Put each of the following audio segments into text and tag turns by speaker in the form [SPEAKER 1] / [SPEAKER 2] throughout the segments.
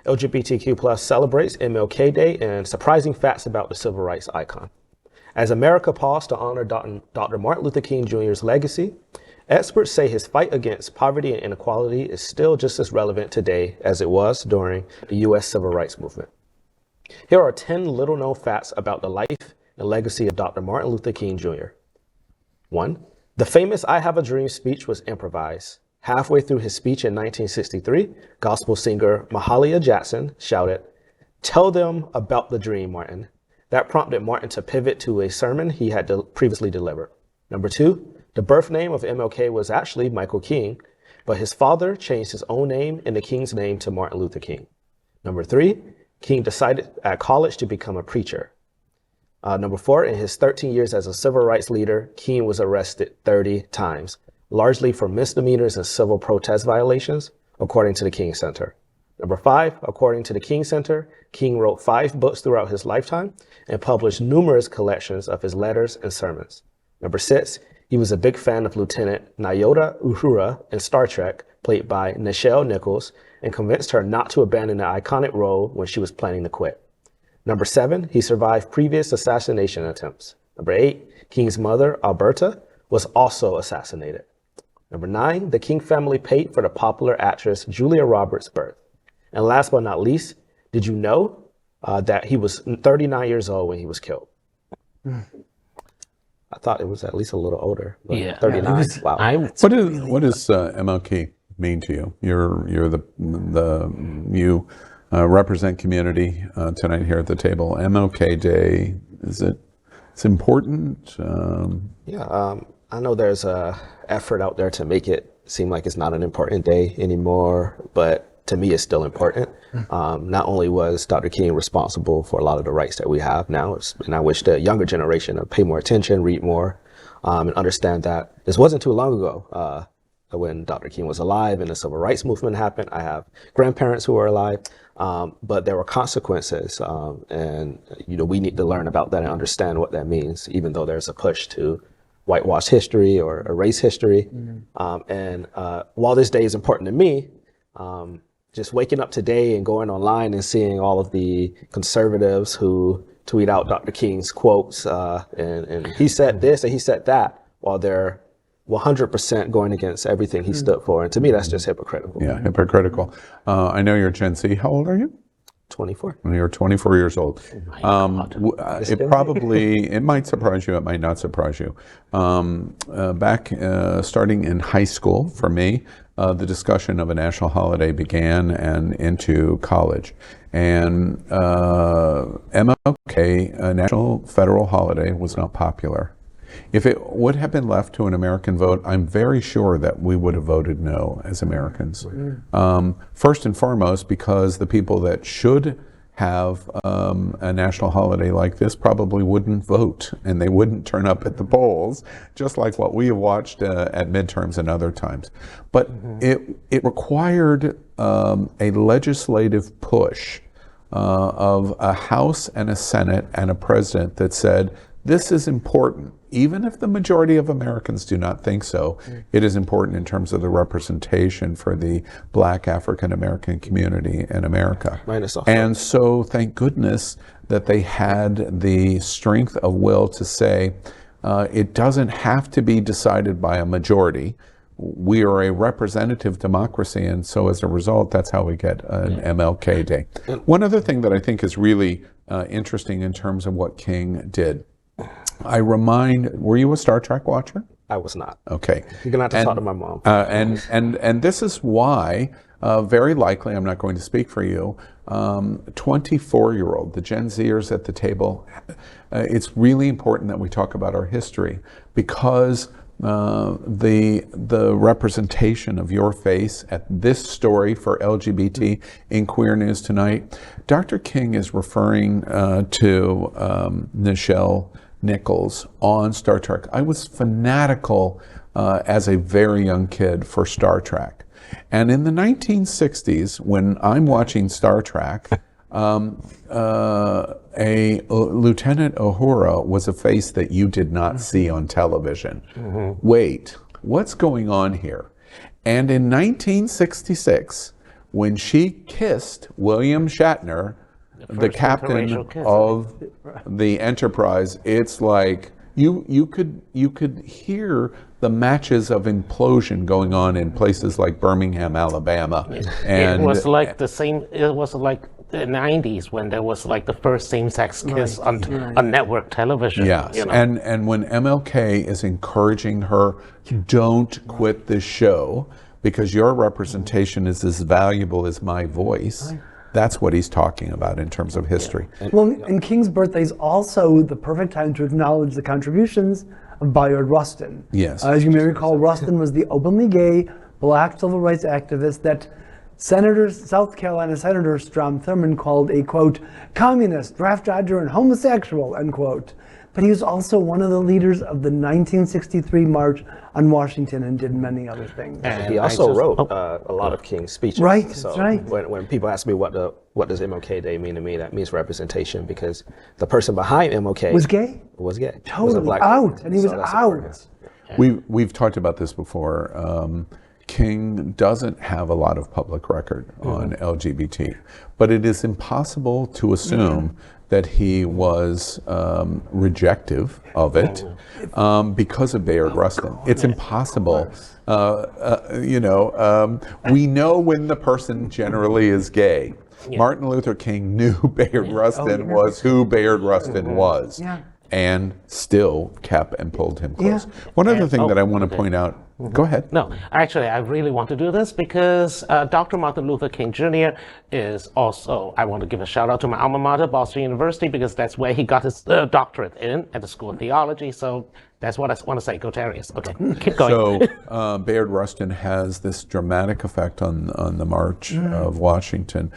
[SPEAKER 1] LGBTQ plus celebrates MLK Day and surprising facts about the civil rights icon. As America paused to honor Dr. Martin Luther King Jr.'s legacy, experts say his fight against poverty and inequality is still just as relevant today as it was during the U.S. Civil Rights Movement. Here are 10 little-known facts about the life and legacy of Dr. Martin Luther King Jr. 1. The famous "I Have a Dream" speech was improvised. Halfway through his speech in 1963, gospel singer Mahalia Jackson shouted, "Tell them about the dream, Martin." That prompted Martin to pivot to a sermon he had previously delivered. Number 2, the birth name of MLK was actually Michael King, but his father changed his own name and the King's name to Martin Luther King. Number 3, King decided at college to become a preacher. Number 4, in his 13 years as a civil rights leader, King was arrested 30 times, largely for misdemeanors and civil protest violations, according to the King Center. Number 5, according to the King Center, King wrote 5 books throughout his lifetime and published numerous collections of his letters and sermons. Number 6, he was a big fan of Lieutenant Nyota Uhura in Star Trek, played by Nichelle Nichols, and convinced her not to abandon the iconic role when she was planning to quit. Number 7, he survived previous assassination attempts. Number 8, King's mother, Alberta, was also assassinated. Number 9, the King family paid for the popular actress Julia Roberts' birth. And last but not least, did you know that he was 39 years old when he was killed? I thought it was at least a little older. But
[SPEAKER 2] yeah,
[SPEAKER 1] 39. Wow.
[SPEAKER 3] What does MLK mean to you? You represent community tonight here at the table. MLK Day, it's important?
[SPEAKER 1] I know there's a effort out there to make it seem like it's not an important day anymore, but to me, it's still important. Not only was Dr. King responsible for a lot of the rights that we have now, and I wish the younger generation would pay more attention, read more, and understand that this wasn't too long ago when Dr. King was alive and the civil rights movement happened. I have grandparents who are alive, but there were consequences, and we need to learn about that and understand what that means, even though there's a push to whitewash history or erase history. And while this day is important to me, just waking up today and going online and seeing all of the conservatives who tweet out Dr. King's quotes and he said this and he said that, while they're 100% going against everything he stood for. And to me, that's just hypocritical.
[SPEAKER 3] Yeah, hypocritical. I know you're Gen Z. How old are you?
[SPEAKER 1] 24.
[SPEAKER 3] You're 24 years old. It might surprise you, it might not surprise you. Back starting in high school, for me, the discussion of a national holiday began and into college. And MLK, a national federal holiday, was not popular. If it would have been left to an American vote, I'm very sure that we would have voted no as Americans. First and foremost, because the people that should have a national holiday like this probably wouldn't vote, and they wouldn't turn up at the polls, just like what we have watched at midterms and other times. But it required a legislative push of a House and a Senate and a president that said, this is important. Even if the majority of Americans do not think so, it is important in terms of the representation for the Black African American community in America. And so thank goodness that they had the strength of will to say, it doesn't have to be decided by a majority. We are a representative democracy, and so as a result, that's how we get an MLK Day. One other thing that I think is really interesting in terms of what King did, were you a Star Trek watcher?
[SPEAKER 1] I was not.
[SPEAKER 3] Okay.
[SPEAKER 1] You're gonna have to talk to my mom.
[SPEAKER 3] And this is why, very likely, I'm not going to speak for you, 24-year-old, the Gen Zers at the table, it's really important that we talk about our history, because the representation of your face at this story for LGBT in Queer News Tonight, Dr. King is referring to Nichelle Nichols on Star Trek. I was fanatical as a very young kid for Star Trek. And in the 1960s, when I'm watching Star Trek, Lieutenant Uhura was a face that you did not see on television. Wait, what's going on here? And in 1966, when she kissed William Shatner, the captain of the Enterprise, it's like you could hear the matches of implosion going on in places like Birmingham, Alabama. And
[SPEAKER 2] it was like the same. It was like the 90s when there was like the first same-sex kiss on network television.
[SPEAKER 3] yes, and when MLK is encouraging her, don't quit this show because your representation is as valuable as my voice. That's what he's talking about in terms of history.
[SPEAKER 4] Well, and King's birthday is also the perfect time to acknowledge the contributions of Bayard Rustin.
[SPEAKER 3] Yes.
[SPEAKER 4] As you may recall, Rustin was the openly gay black civil rights activist that South Carolina Senator Strom Thurmond called a, quote, communist, draft dodger, and homosexual, end quote. But he was also one of the leaders of the 1963 March on Washington and did many other things.
[SPEAKER 1] And he also wrote a lot of King's speeches.
[SPEAKER 4] Right,
[SPEAKER 1] so
[SPEAKER 4] that's right.
[SPEAKER 1] When people ask me what does MLK Day mean to me, that means representation because the person behind MLK
[SPEAKER 4] Was gay?
[SPEAKER 1] Was gay.
[SPEAKER 4] Totally
[SPEAKER 1] Was a black
[SPEAKER 4] out,
[SPEAKER 1] person.
[SPEAKER 4] and he was
[SPEAKER 1] So that's
[SPEAKER 4] out.
[SPEAKER 1] important.
[SPEAKER 3] We've talked about this before. King doesn't have a lot of public record on LGBT, but it is impossible to assume that he was rejective of it because of Bayard Rustin. It's impossible. We know when the person generally is gay. Martin Luther King knew Bayard Rustin was who Bayard Rustin was. And still kept and pulled him close. One other thing that I want to point out, go ahead.
[SPEAKER 2] No, actually, I really want to do this because Dr. Martin Luther King Jr. is also, I want to give a shout out to my alma mater, Boston University, because that's where he got his doctorate at the School of Theology. So that's what I want to say. Go Terriers. Okay, keep going.
[SPEAKER 3] So Bayard Rustin has this dramatic effect on the March of Washington.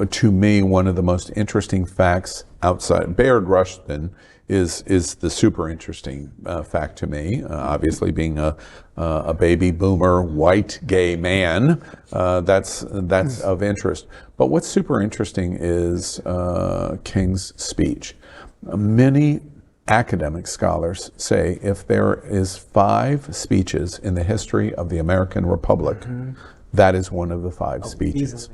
[SPEAKER 3] To me, one of the most interesting facts outside, Bayard Rustin is the super interesting fact to me. Obviously, being a baby boomer white gay man, that's of interest. But what's super interesting is King's speech. Many academic scholars say if there is 5 speeches in the history of the American Republic, that is one of the 5 speeches.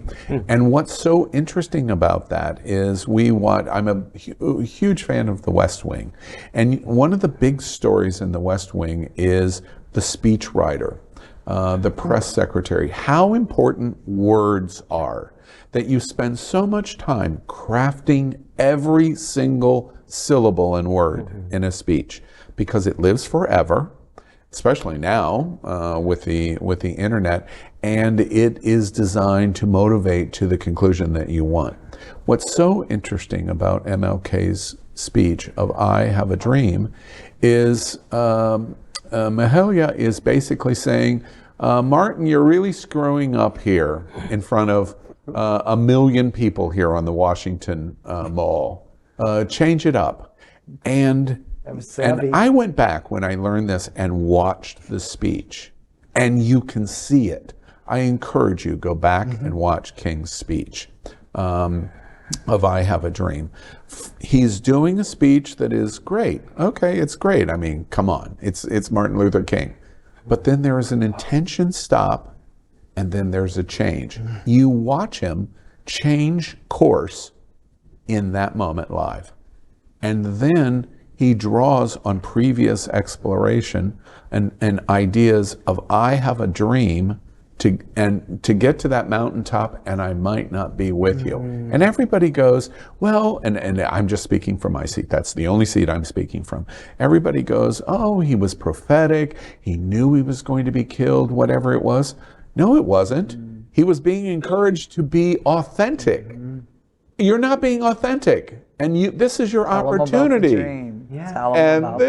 [SPEAKER 3] And what's so interesting about that is I'm a huge fan of the West Wing. And one of the big stories in the West Wing is the speech writer, the press secretary, how important words are, that you spend so much time crafting every single syllable and word in a speech because it lives forever, especially now with the internet, and it is designed to motivate to the conclusion that you want. What's so interesting about MLK's speech of I Have a Dream is Mahalia is basically saying, Martin, you're really screwing up here in front of 1 million people here on the Washington Mall. Change it up. And I went back when I learned this and watched the speech, and you can see it. I encourage you, go back and watch King's speech of I Have a Dream. He's doing a speech that is great. Okay, it's great. I mean, come on. It's Martin Luther King. But then there is an intention stop, and then there's a change. You watch him change course in that moment live. And then he draws on previous exploration and ideas of I have a dream to get to that mountaintop, and I might not be with you. And everybody goes, well, and I'm just speaking from my seat. That's the only seat I'm speaking from. Everybody goes, oh, he was prophetic. He knew he was going to be killed, whatever it was. No, it wasn't. He was being encouraged to be authentic. You're not being authentic, and this is your opportunity. And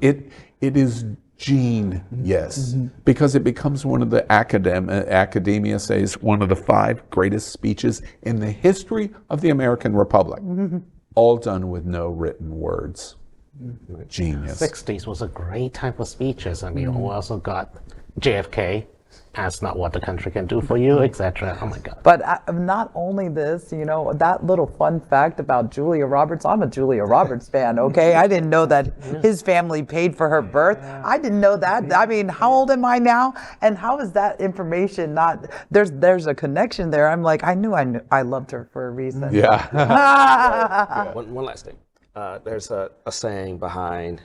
[SPEAKER 3] it is genius, because it becomes one of the academia says one of the 5 greatest speeches in the history of the American Republic, all done with no written words. Genius.
[SPEAKER 2] 60s was a great time for speeches. I mean, we also got JFK That's not what the country can do for you, etc. Oh my God.
[SPEAKER 5] But not only this, you know, that little fun fact about Julia Roberts. I'm a Julia Roberts fan, okay? I didn't know that his family paid for her birth. I didn't know that. I mean, how old am I now? And how is that information not, there's a connection there. I'm like, I knew I loved her for a reason.
[SPEAKER 3] Yeah.
[SPEAKER 1] One last thing. There's a saying behind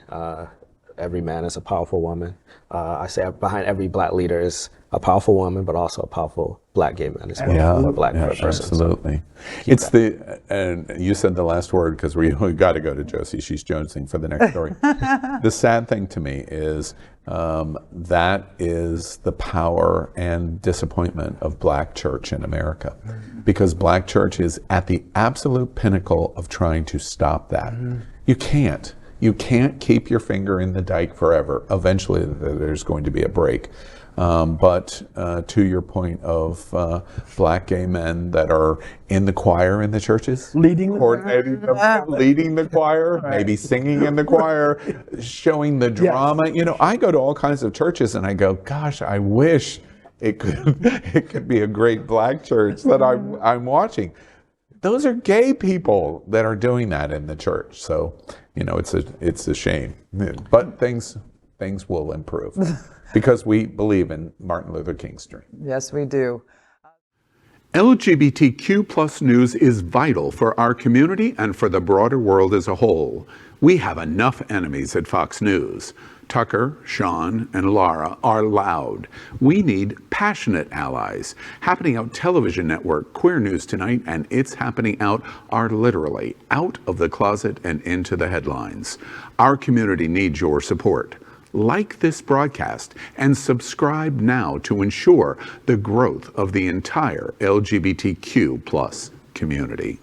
[SPEAKER 1] every man is a powerful woman. I say behind every black leader is a powerful woman, but also a powerful black gay man as well.
[SPEAKER 3] Yeah,
[SPEAKER 1] or black
[SPEAKER 3] yeah,
[SPEAKER 1] person.
[SPEAKER 3] absolutely. It's and you said the last word because we got to go to Josie. She's jonesing for the next story. The sad thing to me is that is the power and disappointment of black church in America, because black church is at the absolute pinnacle of trying to stop that. You can't. You can't keep your finger in the dike forever. Eventually, there's going to be a break. But to your point of black gay men that are in the choir in the churches,
[SPEAKER 4] Leading the
[SPEAKER 3] choir, leading the choir, maybe singing in the choir, showing the drama. You know, I go to all kinds of churches and I go, gosh, I wish it could be a great black church that I'm watching. Those are gay people that are doing that in the church. So, you know, it's a shame, but things will improve because we believe in Martin Luther King's dream.
[SPEAKER 5] Yes, we do.
[SPEAKER 3] LGBTQ plus news is vital for our community and for the broader world as a whole. We have enough enemies at Fox News. Tucker, Sean, and Lara are loud. We need passionate allies. Happening Out television network, Queer News Tonight, and It's Happening Out are literally out of the closet and into the headlines. Our community needs your support. Like this broadcast and subscribe now to ensure the growth of the entire LGBTQ plus community.